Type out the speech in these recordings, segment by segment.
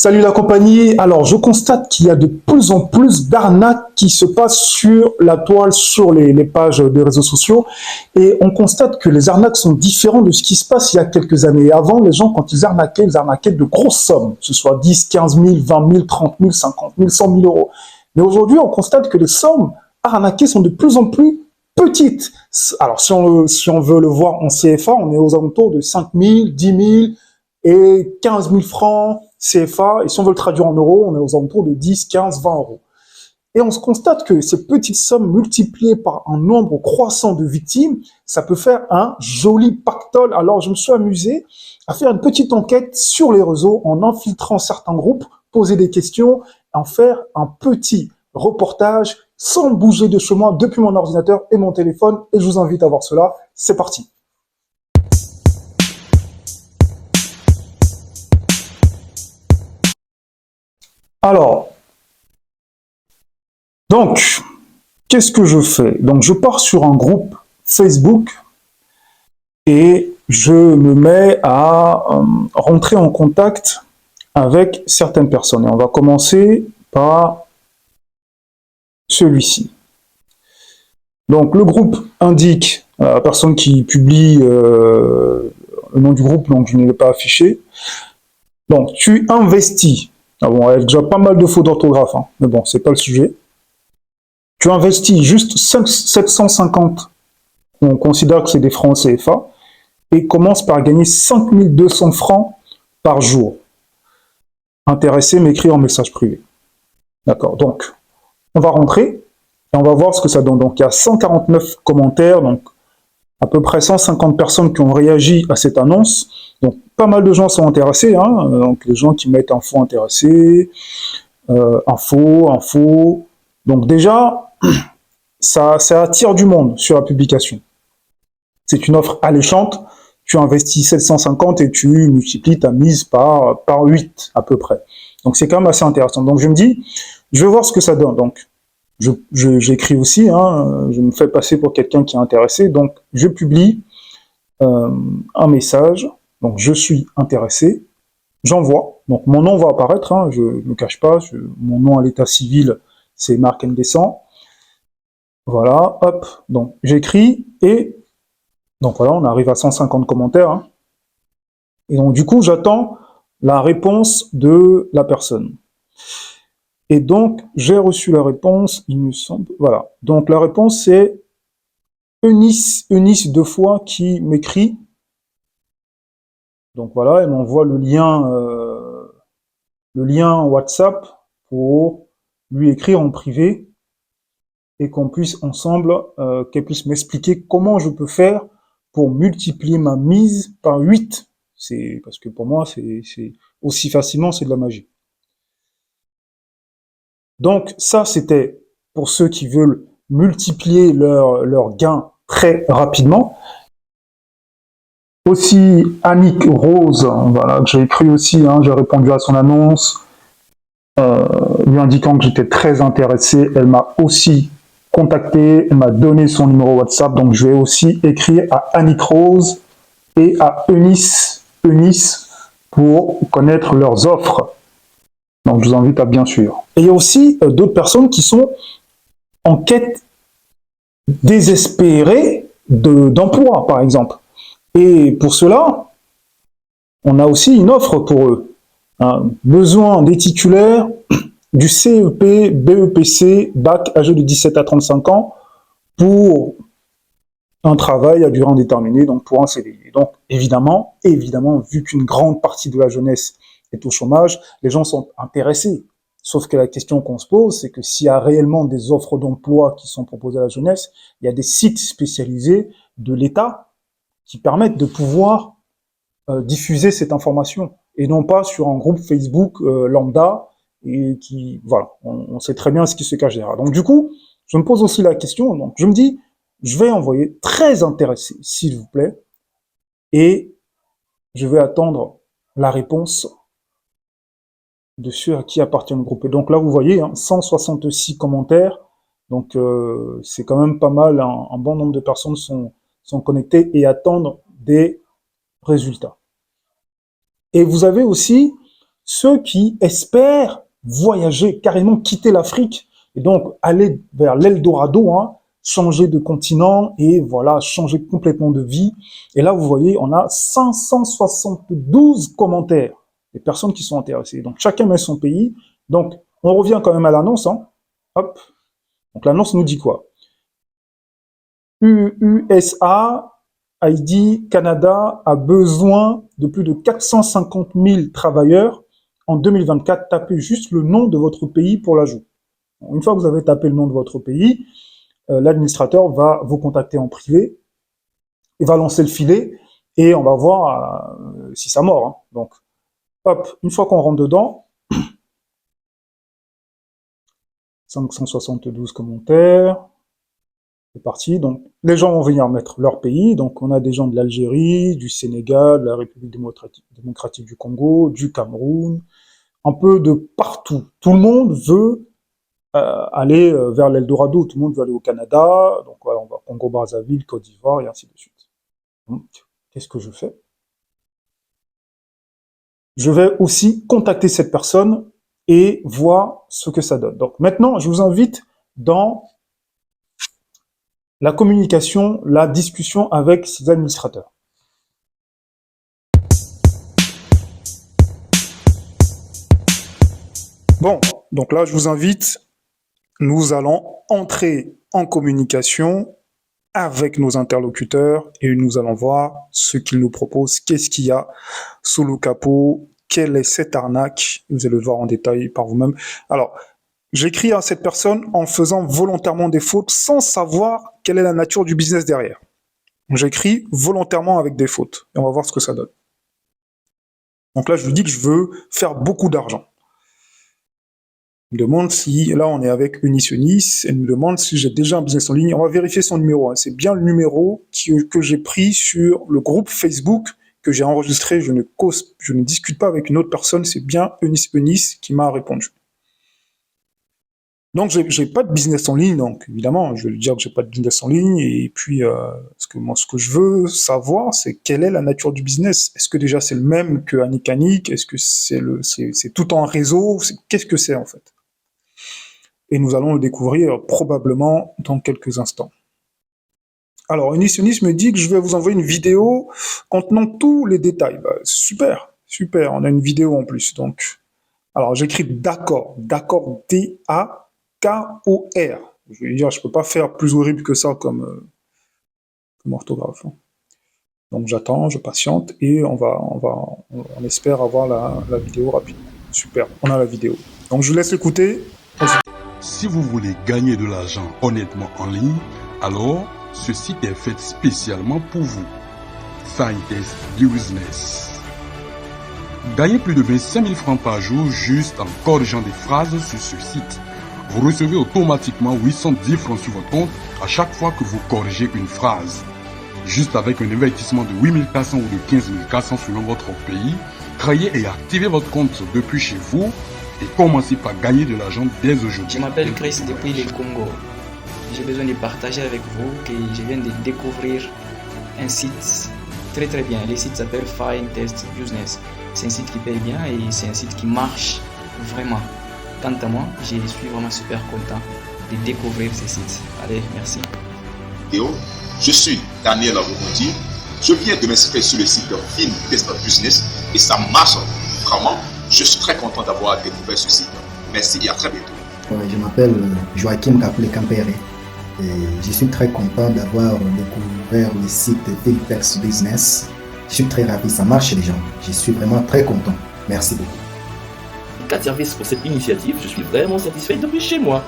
Salut la compagnie. Alors, je constate qu'il y a de plus en plus d'arnaques qui se passent sur la toile, sur les pages des réseaux sociaux. Et on constate que les arnaques sont différentes de ce qui se passe il y a quelques années. Avant, les gens, quand ils arnaquaient de grosses sommes, que ce soit 10, 15 000, 20 000, 30 000, 50 000, 100 000 euros. Mais aujourd'hui, on constate que les sommes arnaquées sont de plus en plus petites. Alors, si on veut le voir en CFA, on est aux alentours de 5 000, 10 000 et 15 000 francs CFA. Et si on veut le traduire en euros, on est aux alentours de 10, 15, 20 euros. Et on se constate que ces petites sommes multipliées par un nombre croissant de victimes, ça peut faire un joli pactole. Alors, je me suis amusé à faire une petite enquête sur les réseaux en infiltrant certains groupes, poser des questions, en faire un petit reportage sans bouger de chez moi depuis mon ordinateur et mon téléphone. Et je vous invite à voir cela. C'est parti. Alors, donc, qu'est-ce que je fais? Donc, je pars sur un groupe Facebook et je me mets à rentrer en contact avec certaines personnes. Et on va commencer par celui-ci. Donc, le groupe indique à la personne qui publie le nom du groupe, donc je ne l'ai pas affiché. Donc, tu investis. Ah bon, il y a déjà pas mal de fautes d'orthographe, hein, mais bon, c'est pas le sujet. Tu investis juste 750, on considère que c'est des francs CFA, et commence par gagner 5200 francs par jour. Intéressé, m'écrire en message privé. D'accord, donc, on va rentrer, et on va voir ce que ça donne. Donc, il y a 149 commentaires, donc à peu près 150 personnes qui ont réagi à cette annonce. Donc, pas mal de gens sont intéressés, hein, donc les gens qui mettent info intéressé, info. Donc déjà, ça attire du monde sur la publication. C'est une offre alléchante. Tu investis 750 et tu multiplies ta mise par 8 à peu près. Donc c'est quand même assez intéressant. Donc je me dis, je vais voir ce que ça donne. Donc j'écris aussi, hein, je me fais passer pour quelqu'un qui est intéressé. Donc je publie un message. Donc je suis intéressé. J'envoie. Donc mon nom va apparaître. Hein, je ne me cache pas. Mon nom à l'état civil, c'est Marc Ndessan. Voilà, hop, donc j'écris et donc voilà, on arrive à 150 commentaires. Hein. Et donc du coup, j'attends la réponse de la personne. Et donc, j'ai reçu la réponse, il me semble, voilà. Donc la réponse, c'est Eunice 2 fois qui m'écrit. Donc voilà, elle m'envoie le lien WhatsApp pour lui écrire en privé et qu'on puisse ensemble, qu'elle puisse m'expliquer comment je peux faire pour multiplier ma mise par 8. C'est parce que pour moi, c'est aussi facilement, c'est de la magie. Donc ça, c'était pour ceux qui veulent multiplier leur gain très rapidement. Aussi, Annick Rose, voilà, que j'ai écrit aussi, hein, j'ai répondu à son annonce, lui indiquant que j'étais très intéressé. Elle m'a aussi contacté, elle m'a donné son numéro WhatsApp, donc je vais aussi écrire à Annick Rose et à Eunice pour connaître leurs offres. Donc je vous invite à bien suivre. Et il y a aussi d'autres personnes qui sont en quête désespérée d'emploi, par exemple. Et pour cela, on a aussi une offre pour eux. Hein, besoin des titulaires du CEP, BEPC, bac âgé de 17 à 35 ans pour un travail à durée indéterminée, donc pour un CDI. Donc évidemment, vu qu'une grande partie de la jeunesse est au chômage, les gens sont intéressés. Sauf que la question qu'on se pose, c'est que s'il y a réellement des offres d'emploi qui sont proposées à la jeunesse, il y a des sites spécialisés de l'État qui permettent de pouvoir diffuser cette information et non pas sur un groupe Facebook lambda et qui, voilà, on sait très bien ce qui se cache derrière. Donc du coup, je me pose aussi la question, donc je me dis, je vais envoyer très intéressé, s'il vous plaît, et je vais attendre la réponse de ceux à qui appartient le groupe. Et donc là, vous voyez, hein, 166 commentaires, donc c'est quand même pas mal, un bon nombre de personnes sont connectées et attendent des résultats. Et vous avez aussi ceux qui espèrent voyager, carrément quitter l'Afrique, et donc aller vers l'Eldorado, hein, changer de continent et voilà, changer complètement de vie. Et là, vous voyez, on a 572 commentaires, des personnes qui sont intéressées. Donc, chacun met son pays. Donc, on revient quand même à l'annonce, hein. Hop. Donc, l'annonce nous dit quoi? USA, ID, Canada a besoin de plus de 450 000 travailleurs en 2024. Tapez juste le nom de votre pays pour l'ajout. Une fois que vous avez tapé le nom de votre pays, l'administrateur va vous contacter en privé, il va lancer le filet et on va voir si ça mord, hein. Donc, hop, une fois qu'on rentre dedans, 572 commentaires, c'est parti. Donc, les gens vont venir mettre leur pays. Donc, on a des gens de l'Algérie, du Sénégal, de la République démocratique du Congo, du Cameroun, un peu de partout. Tout le monde veut aller vers l'Eldorado, tout le monde veut aller au Canada, donc voilà, on va Congo-Brazzaville, Côte d'Ivoire, et ainsi de suite. Donc, qu'est-ce que je fais? Je vais aussi contacter cette personne et voir ce que ça donne. Donc maintenant, je vous invite dans la communication, la discussion avec ces administrateurs. Bon, donc là, je vous invite, nous allons entrer en communication avec nos interlocuteurs et nous allons voir ce qu'ils nous proposent, qu'est-ce qu'il y a sous le capot, quelle est cette arnaque, vous allez le voir en détail par vous-même. Alors, j'écris à cette personne en faisant volontairement des fautes sans savoir quelle est la nature du business derrière. J'écris volontairement avec des fautes et on va voir ce que ça donne. Donc là, je lui dis que je veux faire beaucoup d'argent. Elle me demande si, là on est avec Unitionis, elle me demande si j'ai déjà un business en ligne. On va vérifier son numéro, hein. C'est bien le numéro que j'ai pris sur le groupe Facebook que j'ai enregistré. Je ne discute pas avec une autre personne, c'est bien Eunice qui m'a répondu. Donc j'ai pas de business en ligne, donc évidemment je vais lui dire que j'ai pas de business en ligne et puis ce que je veux savoir c'est quelle est la nature du business. Est-ce que déjà c'est le même que Annick Annick? Est-ce que c'est tout en réseau? Qu'est-ce que c'est en fait? Et nous allons le découvrir probablement dans quelques instants. Alors, Unitionis me dit que je vais vous envoyer une vidéo contenant tous les détails. Bah, super, super, on a une vidéo en plus. Donc, alors j'écris d'accord, D-A-K-O-R. Je vais dire, je peux pas faire plus horrible que ça comme orthographe. Donc j'attends, je patiente et on espère avoir la vidéo rapidement. Super, on a la vidéo. Donc je vous laisse écouter. Si vous voulez gagner de l'argent honnêtement en ligne, alors ce site est fait spécialement pour vous. Findest Business. Gagnez plus de 25 000 francs par jour juste en corrigeant des phrases sur ce site. Vous recevez automatiquement 810 francs sur votre compte à chaque fois que vous corrigez une phrase. Juste avec un investissement de 8 400 ou de 15 400 selon votre pays, créez et activez votre compte depuis chez vous et commencez par gagner de l'argent dès aujourd'hui. Je m'appelle Chris depuis le Congo. J'ai besoin de partager avec vous que je viens de découvrir un site très très bien. Le site s'appelle Findest Business. C'est un site qui paye bien et c'est un site qui marche vraiment. Quant à moi, je suis vraiment super content de découvrir ce site. Allez, merci. Je suis Daniel Aboukouti. Je viens de m'inscrire sur le site de Findest Business et ça marche vraiment. Je suis très content d'avoir découvert ce site. Merci et à très bientôt. Je m'appelle Joachim Kapule Campere et je suis très content d'avoir découvert le site Findest Business. Je suis très ravi, ça marche les gens. Je suis vraiment très content. Merci beaucoup. Cas de service pour cette initiative, je suis vraiment satisfait depuis chez moi.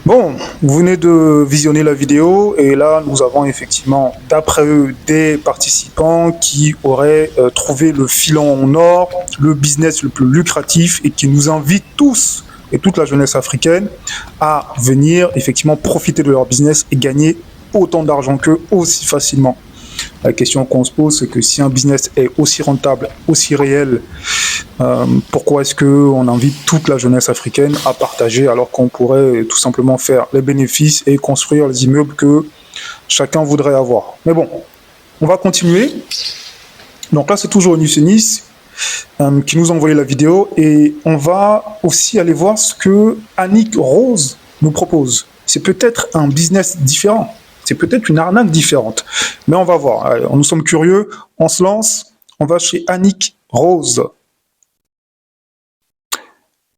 Bon, vous venez de visionner la vidéo et là nous avons effectivement d'après eux des participants qui auraient trouvé le filon en or, le business le plus lucratif et qui nous invitent tous et toute la jeunesse africaine à venir effectivement profiter de leur business et gagner autant d'argent qu'eux aussi facilement. La question qu'on se pose, c'est que si un business est aussi rentable, aussi réel, pourquoi est-ce qu'on invite toute la jeunesse africaine à partager alors qu'on pourrait tout simplement faire les bénéfices et construire les immeubles que chacun voudrait avoir. Mais bon, on va continuer. Donc là, c'est toujours Unitionis qui nous a envoyé la vidéo. Et on va aussi aller voir ce que Annick Rose nous propose. C'est peut-être un business différent. C'est peut-être une arnaque différente. Mais on va voir. Allez, nous sommes curieux. On se lance. On va chez Annick Rose.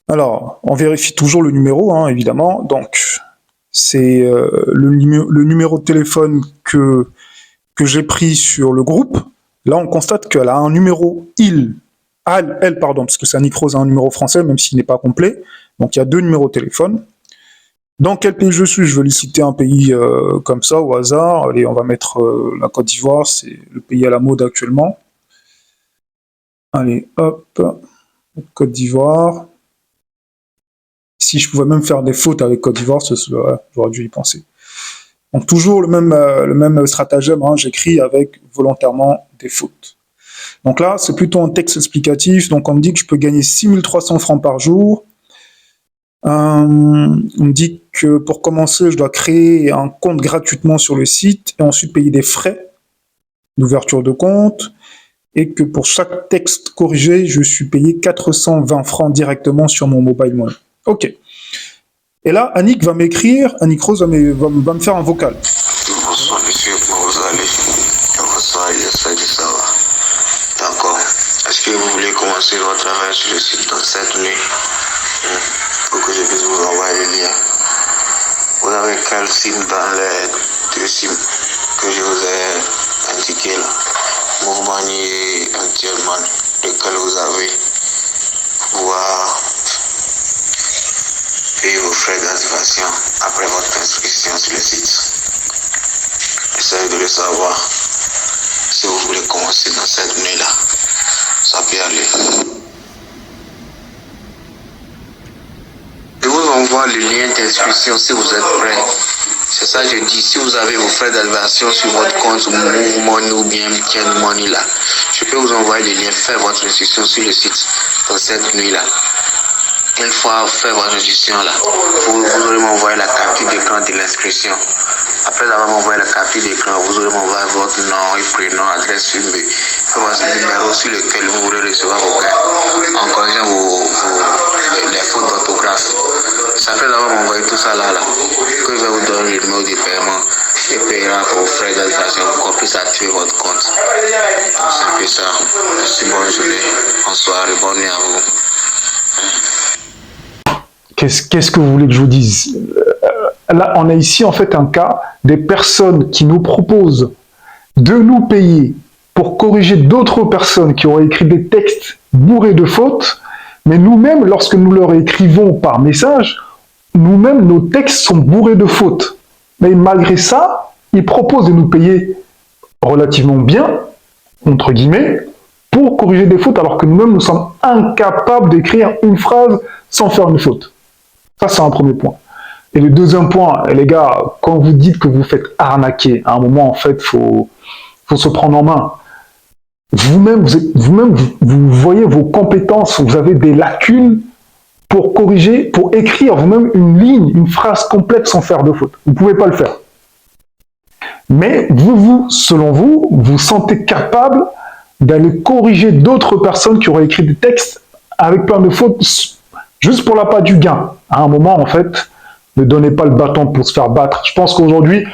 Alors, on vérifie toujours le numéro, hein, évidemment. Donc, c'est le numéro de téléphone que j'ai pris sur le groupe. Là, on constate qu'elle a un numéro elle, pardon, parce que c'est Annick Rose a un numéro français, même s'il n'est pas complet. Donc, il y a 2 numéros de téléphone. Dans quel pays je suis? Je vais lui citer un pays comme ça, au hasard. Allez, on va mettre la Côte d'Ivoire, c'est le pays à la mode actuellement. Allez, hop, Côte d'Ivoire. Si je pouvais même faire des fautes avec Côte d'Ivoire, j'aurais dû y penser. Donc toujours le même stratagème, hein, j'écris avec volontairement des fautes. Donc là, c'est plutôt un texte explicatif. Donc on me dit que je peux gagner 6300 francs par jour. On me dit que pour commencer, je dois créer un compte gratuitement sur le site et ensuite payer des frais d'ouverture de compte. Et que pour chaque texte corrigé, je suis payé 420 francs directement sur mon mobile money. Ok. Et là, Annick va m'écrire, Annick Rose va me faire un vocal. Bonsoir, monsieur, comment vous allez? Bonsoir, j'espère que ça va. D'accord. Est-ce que vous voulez commencer votre travail sur le site dans cette nuit? Pour que je puisse vous envoyer le lien. Vous avez quel SIM dans les 2 SIM que je vous ai indiqué là? Mouvement et actuellement, lequel vous avez pour pouvoir payer vos frais d'activation après votre inscription sur le site. Essayez de le savoir. Si vous voulez commencer dans cette nuit-là, ça peut aller. Je vous envoie le lien d'inscription si vous êtes prêts. C'est ça que je dis. Si vous avez vos frais d'activation sur votre compte Mouvement ou bien Tiens Money là, je peux vous envoyer le lien, faire votre inscription sur le site dans cette nuit-là. Une fois fait votre inscription là, vous aurez m'envoyer la capture d'écran de l'inscription. Après avoir m'envoyé la capture d'écran, vous aurez m'envoyer votre nom et prénom, adresse email, votre numéro sur lequel vous voulez recevoir vos gains, en corrigeant les fautes d'orthographe. C'est après avoir m'envoyé tout ça là, que je vais vous donner le numéro de paiement et paiera vos frais d'administration pour qu'on puisse activer votre compte. C'est un peu ça. Merci, bonne journée, bonsoir et bonne nuit à vous. Qu'est-ce que vous voulez que je vous dise? Là, on a ici en fait un cas des personnes qui nous proposent de nous payer pour corriger d'autres personnes qui auraient écrit des textes bourrés de fautes, mais nous-mêmes, lorsque nous leur écrivons par message, nous-mêmes, nos textes sont bourrés de fautes. Mais malgré ça, ils proposent de nous payer relativement bien, entre guillemets, pour corriger des fautes, alors que nous-mêmes, nous sommes incapables d'écrire une phrase sans faire une faute. Ça, c'est un premier point. Et le deuxième point, les gars, quand vous dites que vous faites arnaquer, à un moment, en fait, faut se prendre en main. Vous-même, vous voyez vos compétences, vous avez des lacunes pour corriger, pour écrire vous-même une ligne, une phrase complète sans faire de faute. Vous ne pouvez pas le faire. Mais selon vous, vous sentez capable d'aller corriger d'autres personnes qui auraient écrit des textes avec plein de fautes juste pour l'appât du gain. À un moment, en fait, ne donnez pas le bâton pour se faire battre. Je pense qu'aujourd'hui,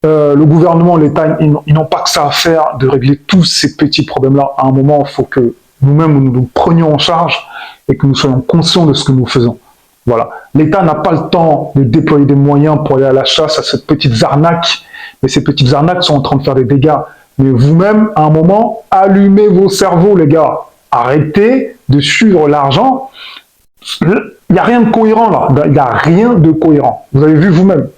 le gouvernement, l'État, ils n'ont pas que ça à faire de régler tous ces petits problèmes-là. À un moment, il faut que nous-mêmes, nous prenions en charge et que nous soyons conscients de ce que nous faisons. Voilà. L'État n'a pas le temps de déployer des moyens pour aller à la chasse à ces petites arnaques, mais ces petites arnaques sont en train de faire des dégâts. Mais vous-même, à un moment, allumez vos cerveaux, les gars. Arrêtez de suivre l'argent. Il n'y a rien de cohérent là, il n'y a rien de cohérent. Vous avez vu vous-même.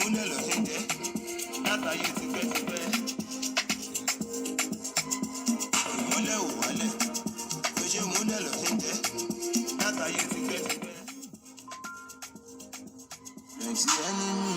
múlẹ̀ lọ sí jẹ́ látàyè tipẹ́tipẹ́. Ìmúlẹ̀ ò wálẹ̀ bó ṣe múlẹ̀ lọ sí jẹ́ látàyè tipẹ́tipẹ́. Plenty enemy